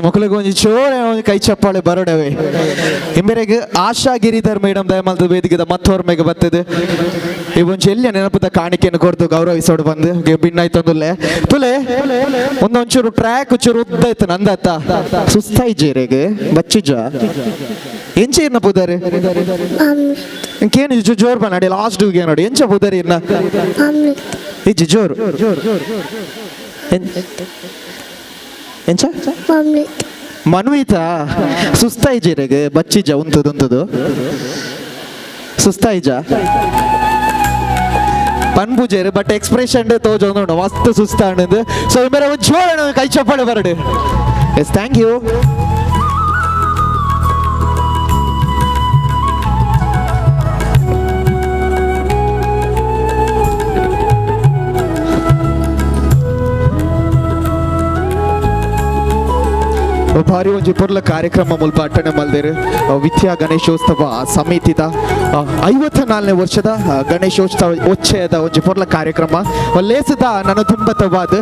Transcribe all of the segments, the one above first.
ಮಕ್ಕಳಿಗೆ ಒಂದು ಚೋರೆ ಒಂದು ಕೈ ಚಪ್ಪಾಳೆ ಬರೋಡವೆ ಇಂಬೆರೆಗೆ ಆಶಾ ಗಿರಿಧರ್ ಮೇಡಮ್ ದಯಮಲ್ದ ವೇದಿಕೆದ ಮತ್ತೋರ್ಮೆಗೆ ಬರ್ತದೆ ಈ ಒಂದು ಎಲ್ಲಿಯ ನೆನಪದ ಕಾಣಿಕೆಯನ್ನು ಕೊಡ್ದು ಗೌರವಿಸೋಡು ಬಂದು ಭಿನ್ನಾಯ್ತೊಂದುಲ್ಲೆ ತುಲೆ ಒಂದೊಂಚೂರು ಟ್ರ್ಯಾಕ್ ಚೂರು ಉದ್ದ ಇತ್ತು ನಂದತ್ತ ಸುಸ್ತಾಯ್ಜೇರೆಗೆ ಬಚ್ಚಿಜ ಎಂಚೇರ್ನ ಪುದಾರೆ ಇಂಕೇನು ಜೋರ್ ಬನ್ನಾಡಿ ಲಾಸ್ಟ್ ಗೆ ನೋಡಿ ಎಂಚ ಪುದಾರಿ ಇನ್ನ ಈ ಜೋರು ಎಂಚ ಮನ್ವಿತ ಸುಸ್ತಾಯ್ಜೇರೆಗ ಬಚ್ಚಿಜ ಉಂತದು ಸುಸ್ತಾಯ್ಜ ಪನ್ಪುಜೇರು ಬಟ್ ಎಕ್ಸ್ಪ್ರೆಷನ್ ತೋಜ ನೋಡು ಮಸ್ತ್ ಸುಸ್ತಾಣದು ಸೊ ಮೇರೆ ಜೋರ ಕೈ ಚಪ್ಪಾಳೆ ಬರಡು ಎಸ್ ಥ್ಯಾಂಕ್ ಯು ಭಾರಿ ಒಂಜಿ ಪೊರ್ಲ ಕಾರ್ಯಕ್ರಮ ಮುಲ್ಪ ಅಟ್ಟಣೆ ಮಲ್ದೇರು ವಿದ್ಯಾ ಗಣೇಶೋತ್ಸವ ಸಮಿತಿದ 54ನೇ ವರ್ಷದ ಗಣೇಶೋತ್ಸವ ಉಚ್ಚಯದ ಒಂಜಿ ಪೊರ್ಲ ಕಾರ್ಯಕ್ರಮ ಲೇಸದ ನನ್ನ ತುಂಬತವಾದ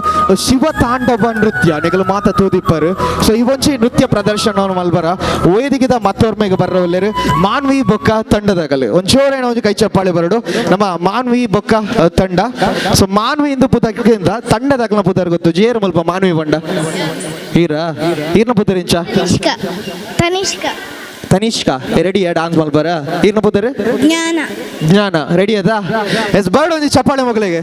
ಶಿವ ತಾಂಡವ ನೃತ್ಯ ನಿಗಲು ಮಾತ ತೂದಿಪ್ಪರು ಸೊ ಈ ಒಂಜಿ ನೃತ್ಯ ಪ್ರದರ್ಶನವನ್ನು ಮಲ್ಬರ ವೇದಿಕೆದ ಮತ್ತೋರ್ಮೆಗೆ ಬರ್ರವಲ್ಲೇರು ಮಾನ್ವಿ ಬೊಕ್ಕ ತಂಡದಗಲು ಒಂಚೂರೇನ ಒಂಜಿ ಕೈ ಚಪ್ಪಾಳೆ ಬರಡು ನಮ್ಮ ಮಾನ್ವಿ ಬೊಕ್ಕ ತಂಡ ಸೊ ಮಾನ್ವಿ ಇಂದು ಪುದಕ್ಕಿಂದ ತಂಡದಗಲ ಪುದರ್ ಗೊತ್ತು ಜೇರು ಮಲ್ಪ ಮಾನ್ವಿ ಬಂಡ ಈರ್ನ ಪುದರಿಂಚ ತನಿಷ್ಕಾ ರೆಡಿ ಡಾನ್ಸ್ ಮಲ್ಬರ ಈರ್ನ ಪುದರ್ ಜ್ಞಾನ ರೆಡಿ ಅದಾ ಎಸ್ ಬರ್ಡ್ ಒಂಜಿ ಚಪ್ಪಾಳೆ ಮಗಳಿಗೆ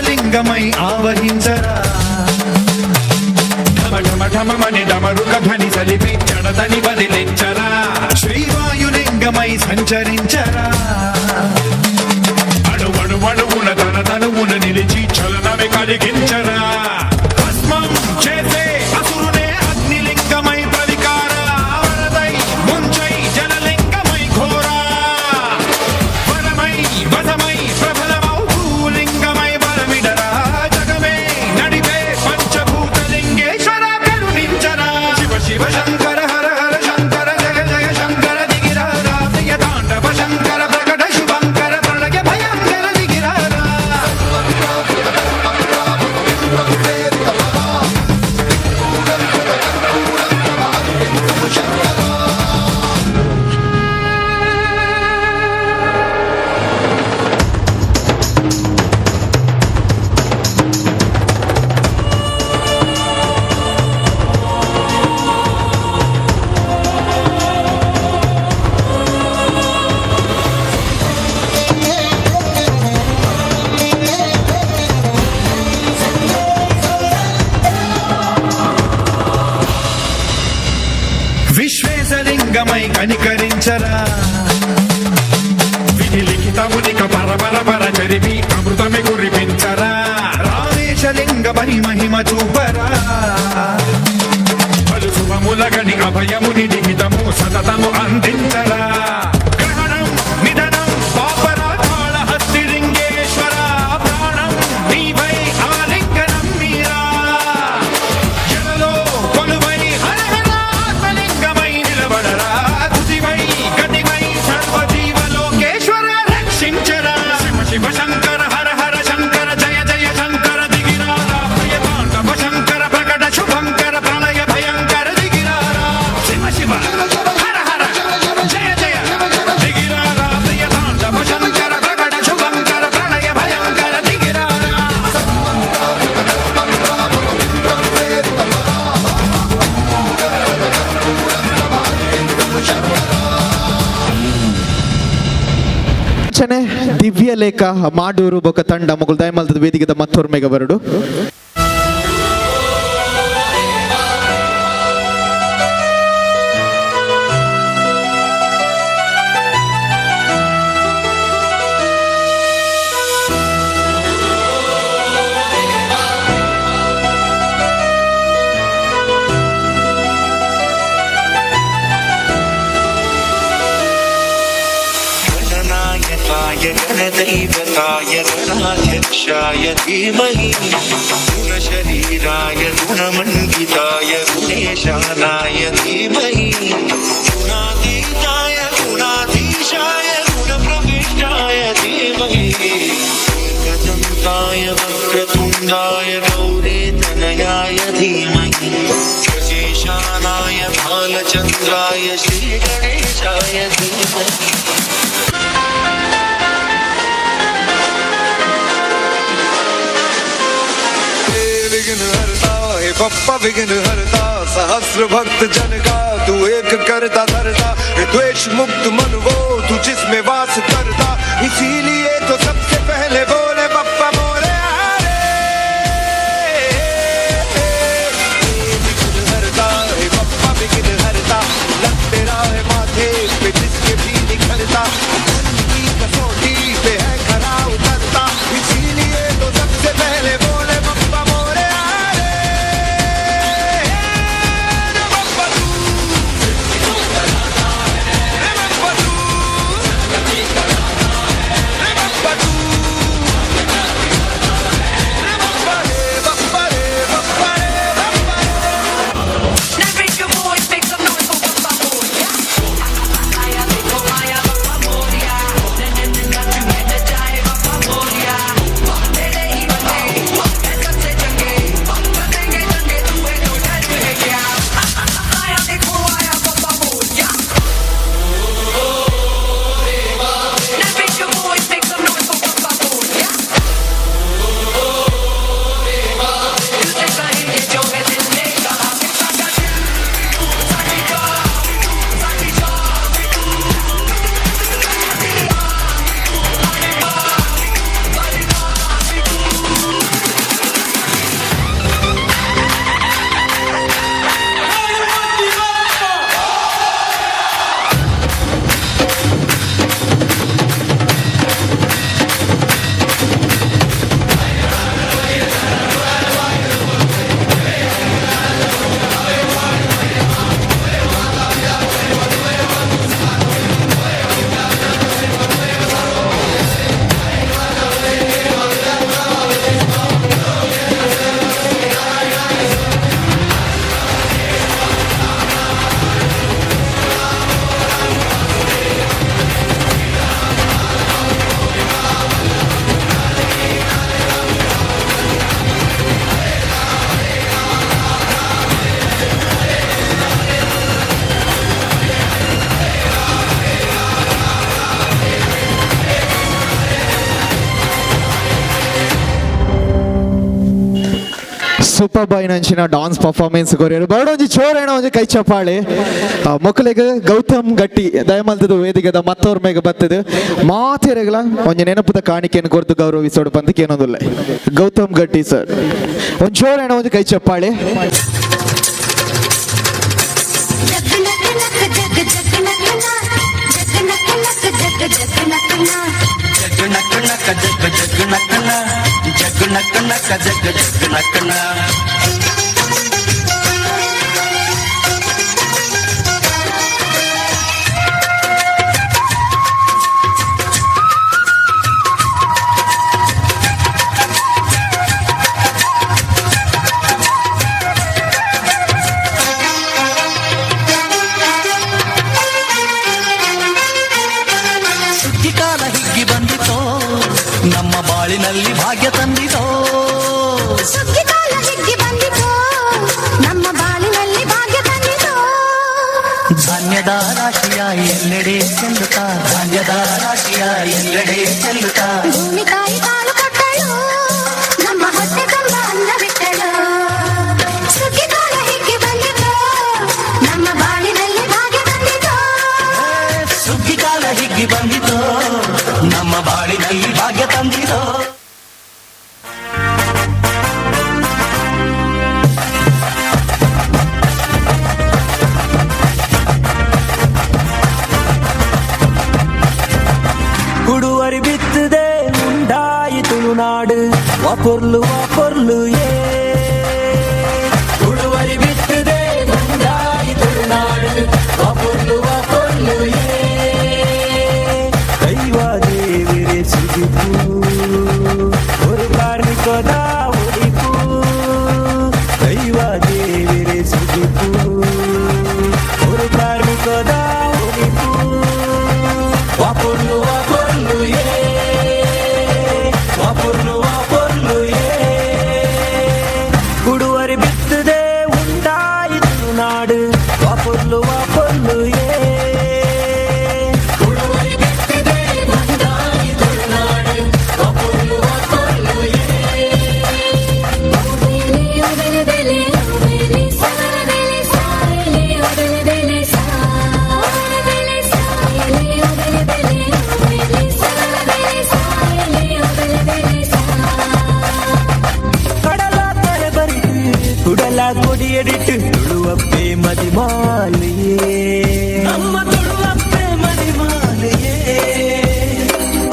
లింగమై ఆవహించరా ఢమ ఢమ ఢమమని డమరుక ధ్వని సలిపి జడదని బదిలించరా శ్రీవాయులింగమై సంచరించరా అణువణువున తన తనువున నిలిచి చలనమే కలిగించరా భస్మం చేసే అసురునే అగ్నిలింగమై ప్రవికారా వరదై ముంచై జలలింగమై ఘోరా వరమై వదమై ప్రబలమౌ భూలింగమై బలమిడరా జగమే నడిపే పంచభూతలింగేశ్వర కరుణించరా శివ శివ శంకర హర హర శంకర జయ జయ శంకర దిగిరారా ప్రియ తాండవ శంకర ప్రకట శుభంకర ప్రళయ భయంకర దిగిరారా విశ్వేశలింగమై కనికరించరా విధి లిఖితమునిక పరపర పర చరివి అమృతమి కురిపించరా రామేశలింగమై మహిమ చూపరా పలు శుభములగని అభయముని లిఖితము సతతము అందించరా గ్రహణం నిధనం పాపరా కాళహస్తిలింగేశ్వర ప్రాణం నీవై ఆలింగనం మీరా జలలో కొలువై హర హర ఆత్మలింగమై నిలబడరా తుదివై గతివై సర్వజీవలోకేశ్వర రక్షించరా శివ శివ శంకర హర హర శంకర జయ జయ శంకర దిగిరారా ప్రియ తాండవ శంకర ప్రకట శుభంకర ప్రళయ భయంకర దిగిరారా శివ శివ హర హర ದಿವ್ಯ ಲೇಖ ಮಾಡೂರು ಬೊಕ ತಂಡ ಮೊಗಲ್ ದಯಮಲ್ತದ ವೇದಿಕೆದ ಮತ್ತೊರ್ಮೆಗ ಬರಡು. गणदैवताय गणाध्यक्षाय धीमहि गुणशरीराय गुणमण्डिताय गुणेशानाय धीमहि गुणातीताय गुणाधीशाय गुणप्रविष्टाय धीमहि एकदन्ताय वक्रतुण्डाय गौरीतनयाय धीमहि गजेशानाय बालचन्द्राय श्रीगणेशाय धीमहि. पप्पा विघ्न हरता सहस्र भक्त जन का तू एक करता धरता द्वेष मुक्त मन वो तू जिसमें वास करता इसीलिए तो सबसे पहले बोले पप्पा मोरे विघ्न हरता है पप्पा विघ्न हरता लग तेरा है माथे पे जिसके भी निखरता की कसौटी पे है खरा उतरता इसीलिए तो सबसे पहले बोले पप्पा मोरे ಸೂಪರ್ ಬಾಯ್ ನಂಚಿನ ಡಾನ್ಸ್ ಪರ್ಫಾರ್ಮೆನ್ಸ್ ಕೊರಿಯರು ಬರಡೊಂಜಿ ಚೋರೇಣ ಒಂಜಿ ಕೈ ಚಪ್ಪಾಳೆ ಮೊಕ್ಕಲಿಗೆ ಗೌತಮ್ ಗಟ್ಟಿ ದಯಮಲ್ತದ ವೇದಿಕೆದ ಮತ್ತೋರ್ಮೆಗೆ ಬರ್ತದೆ ಮಾತೆರೆಗಳ ಒಂಜಿ ನೆನಪುದ ಕಾಣಿಕೆಯನ್ನು ಕೊರ್ದು ಗೌರವಿಸೋಡು ಬಂದಕ್ಕೆ ಏನೊಂದಿಲ್ಲ ಗೌತಮ್ ಗಟ್ಟಿ ಸರ್ ಒಂಜಿ ಚೋರೇಣ ಒಂಜಿ ಕೈ ಚಪ್ಪಾಳೆ. ಸುಗ್ಗಿಕಾಲ ಹಿಗ್ಗಿ ಬಂದಿತೋ ನಮ್ಮ ಬಾಳಿನಲ್ಲಿ ಭಾಗ್ಯ ತಂದಿತೋ. ಸುಗ್ಗಿಕಾಲ ಹಿಗ್ಗಿ ಬಂದಿತೋ ನಮ್ಮ ಬಾಳಿನಲ್ಲಿ ಭಾಗ್ಯ ತಂದಿತೋ. ಧಾನ್ಯದ ರಾಶಿಯ ಎಲ್ಲೆಡೆ ಚೆಲ್ಲುತ್ತಾ ಧಾನ್ಯದ ರಾಶಿಯ ಎಲ್ಲೆಡೆ ಚೆಲ್ಲುತ್ತಾ ಭೂಮಿ ತಾಯಿ ಕಾಳು ಕೊಟ್ಟಳು ನಮ್ಮ ಹೊಟ್ಟೆ ತುಂಬ ಅನ್ನ ಬಿಟ್ಟಳು. ಸುಗ್ಗಿಕಾಲ ಹಿಗ್ಗಿ ಬಂದಿತೋ ನಮ್ಮ ಬಾಳಿನಲ್ಲಿ ಭಾಗ್ಯ ತಂದಿತೋ. ಸುಗ್ಗಿಕಾಲ ಹಿಗ್ಗಿ ಬಂದಿತೋ ನಮ್ಮ ಬಾಳಿನಲ್ಲಿ ವಾಪೊರ್ಲು ಉಳುವರಿ ಬಿತ್ತದೆ ಗಂಡಾಯಿ ತುಳುನಾಡು ವಾಪೊರ್ಲು ದೈವ ದೇವಿರೆ ಸಿಗಿಪು ஒரு ಕಾರ್ಮಿಕದ ಉಳಿಪು ದೈವ ದೇವಿರೆ ಸಿಗಿಪು ஒரு ಕಾರ್ಮಿಕದ ಉಳಿಪು ವಾಪೊರ್ಲು ಕುಡುವರಿ ಬಿತ್ತದೆ ಉಂಟಾಯಿತು ನಾಡು ವಾಪೊರ್ಲು ಕುಡುವರಿ ಬಿತ್ತದೆ ಉಂಟಾಯಿತು ನಾಡು ವಾಪೊರ್ಲು குடலா கொடியடிட்டு துளுவப்பே மதிமாலையே நம்ம துளுவப்பே மதிமாலையே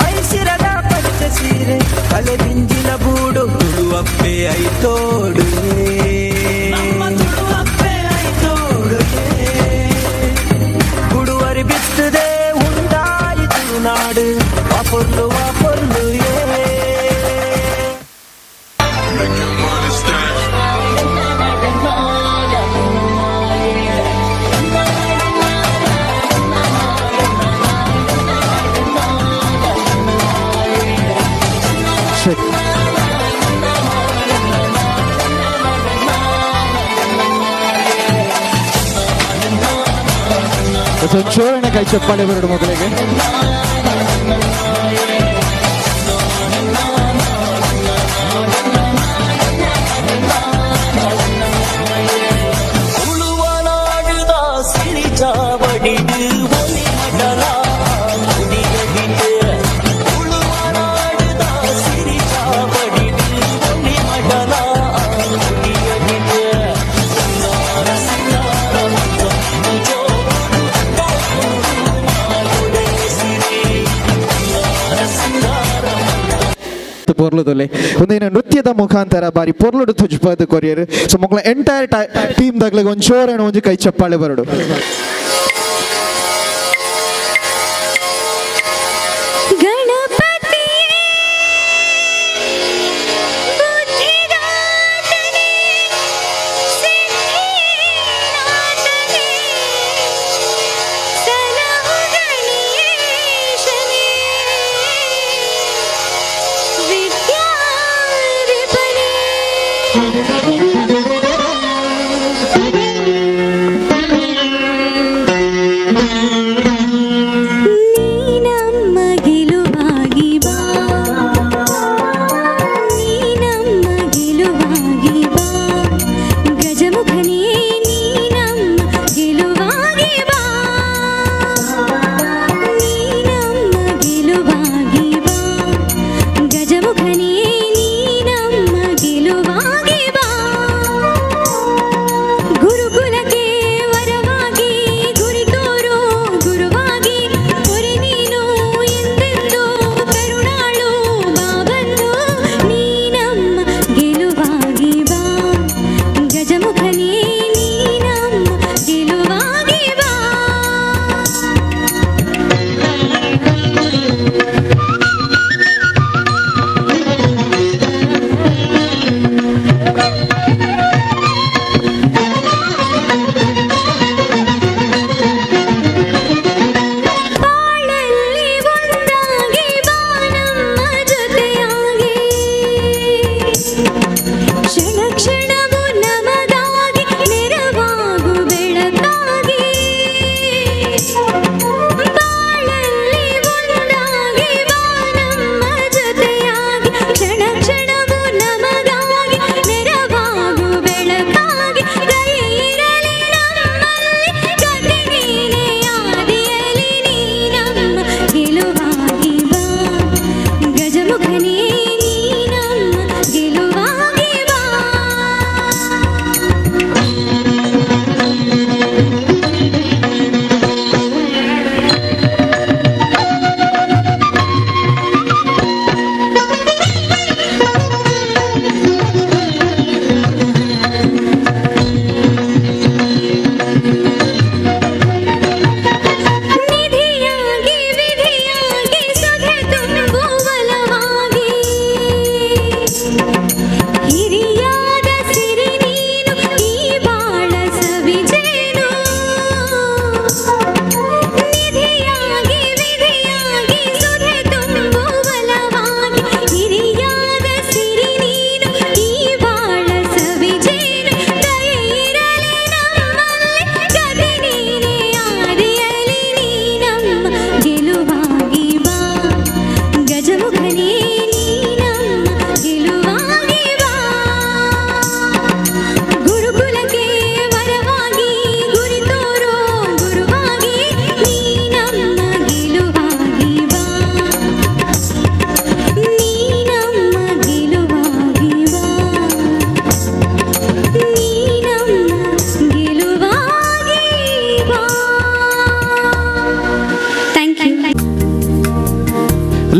ಐಸಿರದ ಪಚ್ಚ ಸೀರೆ ಕಲೆ ಬಿಂಜಿನ ಬೂಡು ತುಳುವಪ್ಪೆ ಐತೋಡು ಗುಡುವರಿ ಬಿತ್ತದೆ ಉಂಟಾಯಿತು ನಾಡು ವಾಪೊರ್ಲು ಜೋರನೆ ಕೈ ಚಪ್ಪಾಳೆ ಬರಡು ಮಕ್ಕಳಿಗೆ. ಉಳುವನಾಡುದ ಸಿರಿ ಚಾವಡಿದು ಒಲಿ ಮಡಲ ಕುಡಿಯದಿದೆ ಉಳುವನಾಡುದ ಸಿರಿ ಚಾವಡಿದು ಒಲಿ ಮಡಲ ಕುಡಿಯದಿದೆ ಪೊರ್ಲುದೊಲೆ ಒಂದಿನ ನೃತ್ಯದ ಮುಖಾಂತರ ಬಾರಿ ಪೊರ್ಲುಡು ತುಜ್ಪದ ಕೊರಿಯರ್ ಸೊ ಮಕ್ಕಳ ಎಂಟೈರ್ ಟೀಮ್ ದಾಗ್ಲಿಗೆ ಒಂದು ಶೋರಣ ಒಂಜಿ ಕೈ ಚಪ್ಪಾಳೆ ಬರಡು.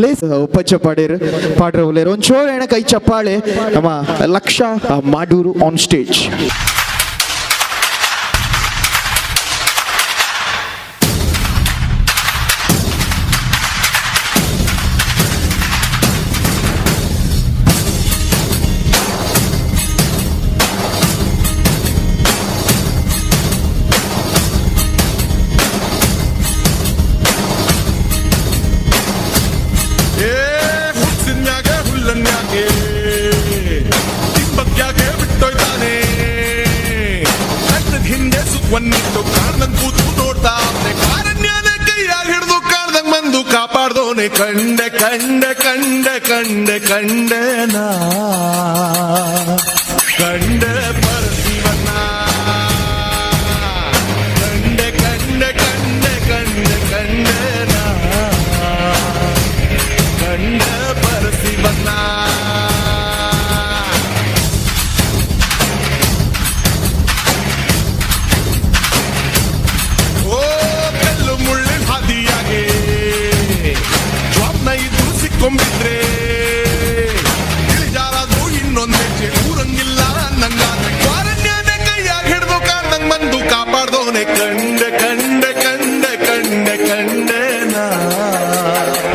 ಲೇಸ್ ಉಪ್ಪಚ್ಚ ಪಾಡ್ರ ಉಲೇರು ಒಂಚೂರು ಏನ ಕೈ ಚಪ್ಪಾಳೆ ನಮ್ಮ ಲಕ್ಷ ಮಾಡೂರು ಆನ್ ಸ್ಟೇಜ್. ಹುಸಿನ್ಯಾಗೆ ಹುಲ್ಲನ್ಯಾಗೆ ತಿಂಬಕ್ಯಾಗೆ ಬಿಟ್ಟೋಯ್ತಾನೆ ಕಟ್ಟದ ಹಿಂದೆ ಸುತ್ತವನ್ನಿಟ್ಟು ಕಾಡ್ದಂಗ್ ಕೂತು ನೋಡ್ತಾ ಕಾರಣ್ಯನ ಕೈಯಾಗ ಹಿಡಿದು ಕಾಡ್ದಂಗ್ ಬಂದು ಕಾಪಾಡ್ದೋನೆ ಕಂಡೆ ಕಂಡೆ ಕಂಡೆ ಕಂಡೆ ಕಂಡೆನಾ ಕಂಡೆ ಪರಶಿವನ ಕಂಡೆ ಕಂಡೆ ಕಂಡೆ ಕಂಡೆ ಕಂಡೆನಾ ಕಂಡ ಪರಶಿವನ. ಓ ಕಲ್ಲು ಮುಳ್ಳಿನ ಹಾದಿಯಾಗೆ ಜಾಬ್ನ ಇದ್ದು ಸಿಕ್ಕೊಂಬಿಟ್ರೆ ಇಳಿಜಾರದು ಇನ್ನೊಂದ್ ಹೆಜ್ಜೆ ಊರಂಗಿಲ್ಲ ನಂಗಾದ್ರೆ ಕಾರಣ್ಯನ ಕೈಯಾಗ ಹಿಡ್ದು ಕಾಡ್ದಂಗ್ ಬಂದು ಕಾಪಾಡ್ದೋನೆ ಕಂಡೆ ಕಂಡೆ ಕಂಡೆ ಕಂಡೆ ಕಂಡೆನಾ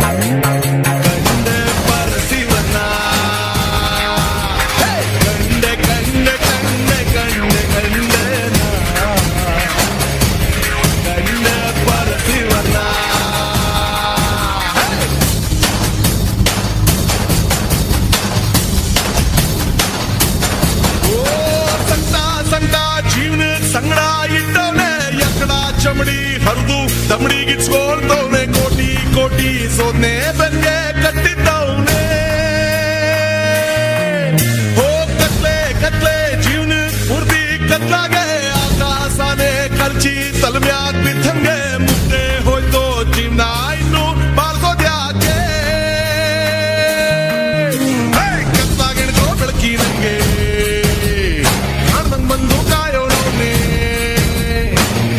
ಕಂಡೆ ಪರಶಿವನ. ಕಂಡೆ ಕಂಡೆ ಕಂಡೆ ಕಂಡೆ ಕಂಡೆನಾ ಕಂಡೆ ಪರಶಿವನ. ಓ ಸಂತ ಸಂತ ಜೀವನ ಸಂಗಡ ಇಟ್ಟವನೆ ಎಕ್ಕಡ ಚಮಡಿ ಹರಿದು ದಮಡಿಗಿಚ್ಕೊಳ್ತವನೆ ಕೋಟಿ ಕೋಟಿ ಸೋದ್ನೆ ಬೆನ್ಗೆ ಕಟ್ಟಿದ್ದವನೆ. ಓ ಕತ್ಲೆ ಕತ್ಲೆ ಜೀವನ ಪೂರ್ತಿ ಕತ್ಲಾಗೆ ಆಕಾಶನೇ ಕಲ್ಚಿ ತಲೆಮ್ಯಾಗ ಬಿದ್ದಂಗೆ ಮುದ್ದೆ ಹೋಯ್ತೋ ಜೀವನ ಇನ್ನು ಬಾಳ್ಸೋದ್ಯಾಕೆ ಕತ್ಲಾಗಿಡ್ಕೋ ಬೆಳಕಿ ನಂಗೆ ಕಾಡ್ದಂಗ್ ಬಂದು ಕಾಯೋಣವ್ನೆ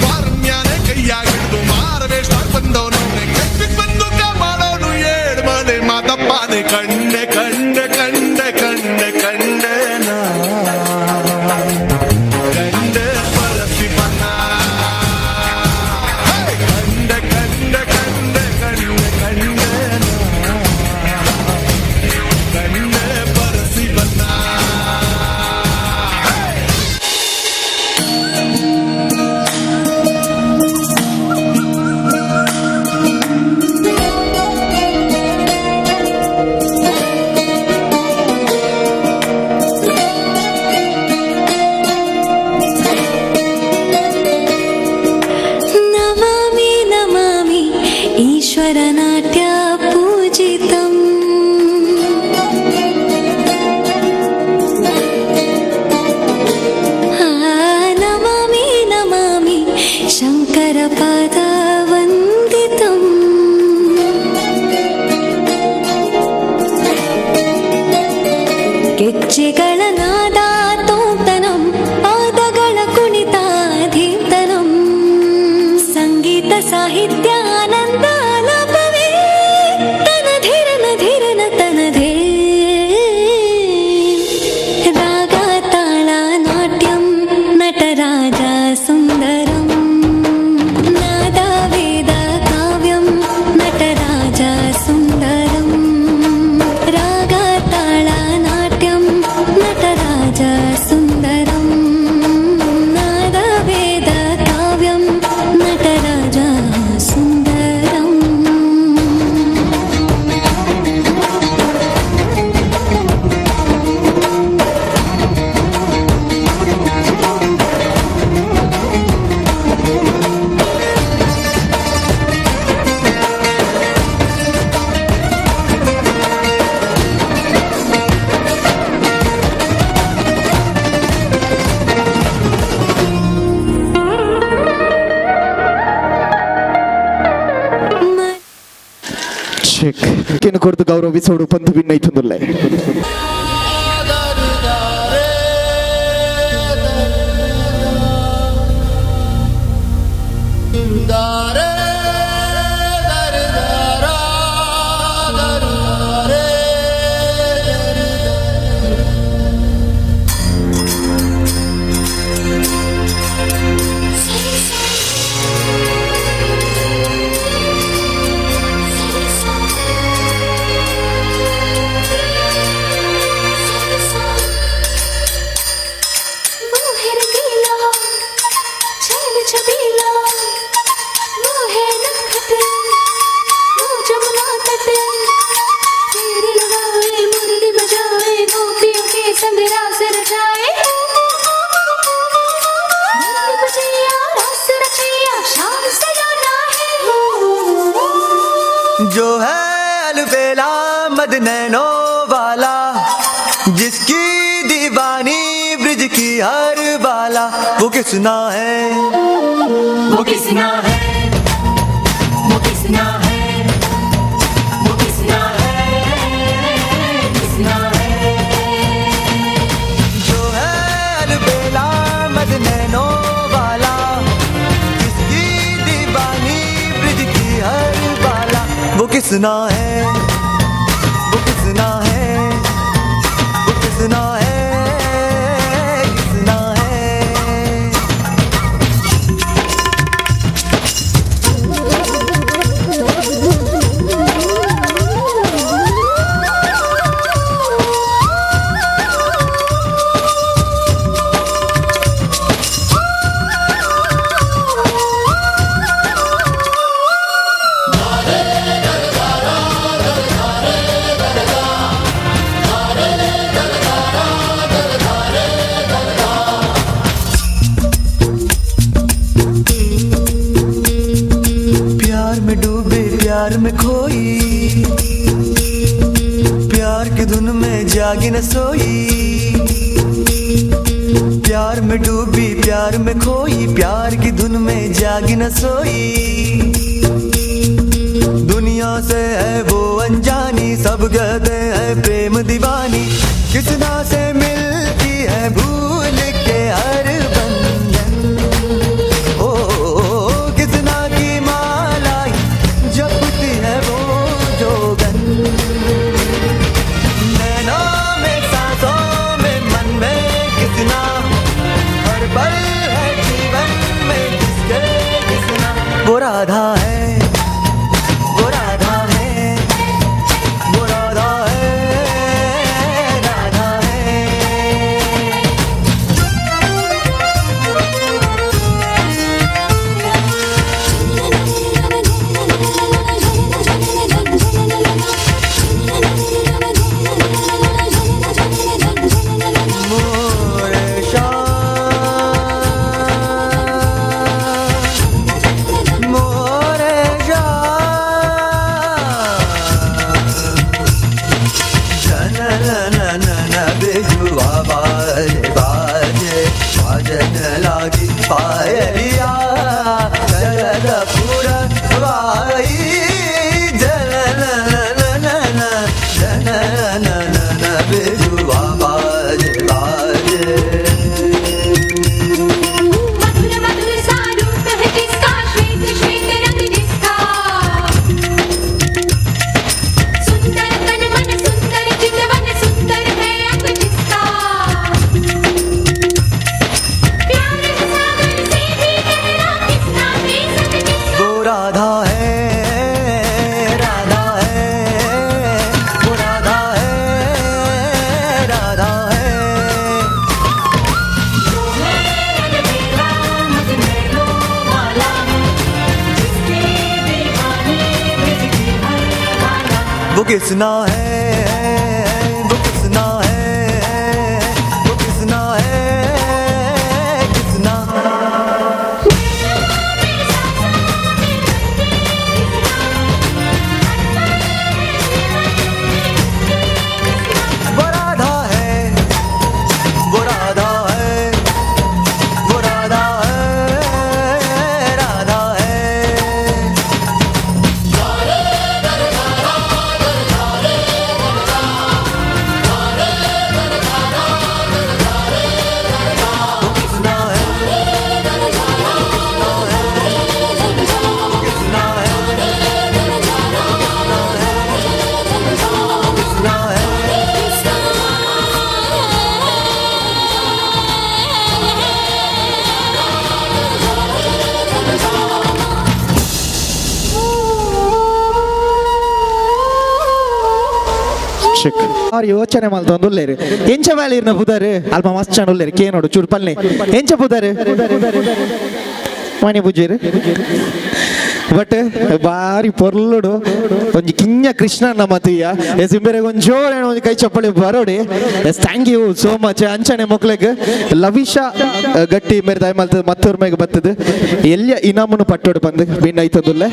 ಕಾರಣ್ಯಾನೆ ಕೈಯಾಗಿಡ್ದು ಮಾರವೇಶ ಬಂದವನವ್ನೆ ಕಟ್ಟಿಗೆ ಬಂದು ಮಾಡೋನು ಏಳ್ ಮನೆ ಮಾತಪ್ಪನೆ ಕಂಡೆ ಕಂಡೆ ಕಂಡೆ ಕಂಡೆ ಕಂಡೆನಾ ಕಂಡೆ ಪರಶಿವನ. ಕಂಡೆ ಕಂಡೆ ಕಂಡೆ ಕಂಡೆ ಕಂಡೆನಾ ಕಂಡೆ ಪರಶಿವನ. ನಮಾಮಿ ನಮಾಮಿ ಈಶ್ವರನಾಟ್ಯ ಪೂಜಿತಂ ನಮಾಮಿ ನಮಾಮಿ ಶಂಕರ ಪಾದ ವಂದಿತಂ ಗೆಜ್ಜೆಗಳ ನಾದ ತೋಂತನಂ ಪಾದಗಳ ಕುಣಿತ ಧೀಂತನಂ ಸಂಗೀತ ಸಾಹಿತ್ಯ ಆನಂದ ಲಾಭವೇ ತನಧಿರನ ಧಿರನ ತನಧೇ ರಾಗ ತಾಳ ನಾಟ್ಯಂ ನಟರಾಜ ಸುಂದರಂ ನಾದ ವೇದ ಕಾವ್ಯಂ ನಟರಾಜ ಸುಂದರಂ ರಾಗ ತಾಳ ನಾಟ್ಯಂ ನಟರಾಜ ಸುಂದರಂ ನಾದ ವೇದ ಕಾವ್ಯಂ ನಟರಾಜ ಸುಂದರಂ. ಚೆಕ್ ಕಿನ್ನು ಕೊರ್ದು ಗೌರವಿಸೋಡು ಪಂದು ಭಿನ್ನೈತುಂದುಲ್ಲೆ. ದಾರೆ ದಾರೆ ದಾರ जो है अलबेला मद नैनो वाला, जिसकी दीवानी ब्रिज की हर बाला, वो किसना है, वो किसना है, वो किसना है, वो किसना है, किसना है। जो है अलबेला मद नैनो वाला, जिसकी दीवानी ब्रिज की हर बाला, वो किसना है, वो किसना है, वो किसना है, किसना है। प्यार में डूबे प्यार में खोई, प्यार की धुन में जागी न सोई। प्यार में डूबी प्यार में खोई, प्यार की धुन में जागी न सोई। दुनिया से है वो अनजानी, सब कहते हैं प्रेम दीवानी। किसना से मिलती है भूल के हर बंधन, ओ किसना की माला जपती है वो जोगन। नैनों में सांसों में मन में किसना, हर पल है जीवन में किसके किसना। वो राधा है, वो राधा है, वो राधा है, राधा है। मोरे श्याम, मोरे श्याम, जनन बिजुआ बाजे बाजे, बाजन लागी पायलिया, जलद पुरवाई। जनन बिजुआ बाजे बाजे। मधुर मधुर सा रूप है जिसका, श्वेत श्वेत रंग जिसका। सुंदर तन मन सुंदर चितवन, सुंदर है अंग जिसका। प्यार सागर से भी गहरा किसना बेसत जिसका। वो राधा है, राधा है, वो राधा है, राधा है। जो है अलबेला मद नैनो वाला, जिसकी दीवानी ब्रिज की हर बाला। वो किसना है, वो किसना है, वो किसना है, किसना। वो राधा है, वो राधा है, वो राधा है, राधा है। ಅವ್ರು ಯೋಚನೆ ಮಲ್ತೊಂದು ಉಲ್ಲೇರು ಎಂಚ ವ್ಯಾಲಿರ್ನ ಪುದಾರು ಅಲ್ಪ ಮಸ್ತ್ ಚಂದ ಉಲ್ಲೇರು ಕೇನೋಡು ಚೂರು ಪಲ್ಲೆ ಎಂಚ ಪುದಾರು ಮನೆ ಪೂಜೆರು ಬಟ್ ಬಾರಿ ಪೊರ್ಲುಡು ಒಂಜಿ ಕಿಂಜ ಕೃಷ್ಣನ ಮತೀಯ ಎಸ್ ಇಂಬೆರೆಗೆ ಒಂದು ಜೋಳೆ ಒಂದು ಕೈ ಚಪ್ಪಳಿ ಬರೋಡಿ yes thank you so much ಅಂಚನೆ ಮಕ್ಳಿಗೆ ಲವಿಶಾ ಗಟ್ಟಿ ಮೇರೆ ದಯ ಮಲ್ತದ ಮತ್ತೊರ್ಮೆಗೆ ಬರ್ತದೆ ಎಲ್ಲಿಯ ಇನಾಮನು ಪಟ್ಟೋಡು ಬಂದು ಬಿನ್ ಆಯ್ತದುಲ್ಲೆ